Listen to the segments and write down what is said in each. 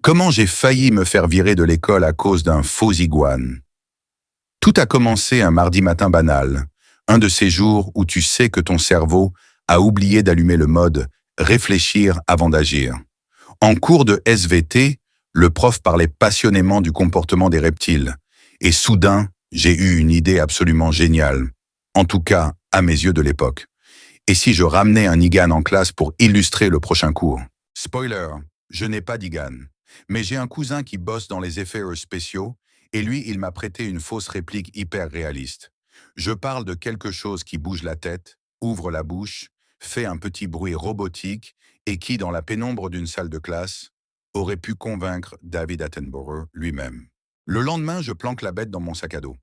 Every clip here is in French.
Comment j'ai failli me faire virer de l'école à cause d'un faux iguane? Tout a commencé un mardi matin banal, un de ces jours où tu sais que ton cerveau a oublié d'allumer le mode réfléchir avant d'agir. En cours de SVT, le prof parlait passionnément du comportement des reptiles, et soudain, j'ai eu une idée absolument géniale, en tout cas à mes yeux de l'époque. Et si je ramenais un IGAN en classe pour illustrer le prochain cours? Spoiler, je n'ai pas d'IGAN. Mais j'ai un cousin qui bosse dans les effets spéciaux, et lui, il m'a prêté une fausse réplique hyper réaliste. Je parle de quelque chose qui bouge la tête, ouvre la bouche, fait un petit bruit robotique, et qui, dans la pénombre d'une salle de classe, aurait pu convaincre David Attenborough lui-même. Le lendemain, je planque la bête dans mon sac à dos.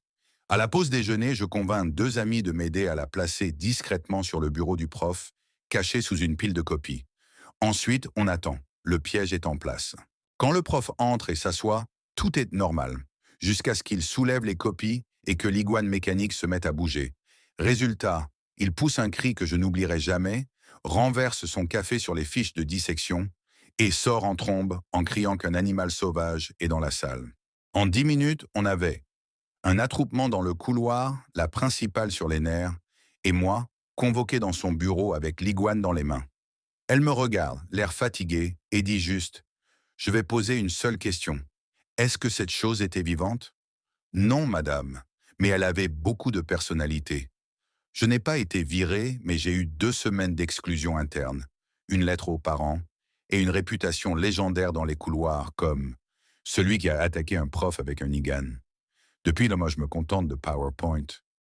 À la pause déjeuner, je convainc deux amis de m'aider à la placer discrètement sur le bureau du prof, cachée sous une pile de copies. Ensuite, on attend. Le piège est en place. Quand le prof entre et s'assoit, tout est normal, jusqu'à ce qu'il soulève les copies et que l'iguane mécanique se mette à bouger. Résultat, il pousse un cri que je n'oublierai jamais, renverse son café sur les fiches de dissection et sort en trombe en criant qu'un animal sauvage est dans la salle. En 10 minutes, on avait un attroupement dans le couloir, la principale sur les nerfs, et moi, convoqué dans son bureau avec l'iguane dans les mains. Elle me regarde, l'air fatigué, et dit juste: je vais poser une seule question. Est-ce que cette chose était vivante? Non, madame, mais elle avait beaucoup de personnalité. Je n'ai pas été viré, mais j'ai eu 2 semaines d'exclusion interne, une lettre aux parents et une réputation légendaire dans les couloirs comme celui qui a attaqué un prof avec un IGAN. Depuis là, moi, je me contente de PowerPoint.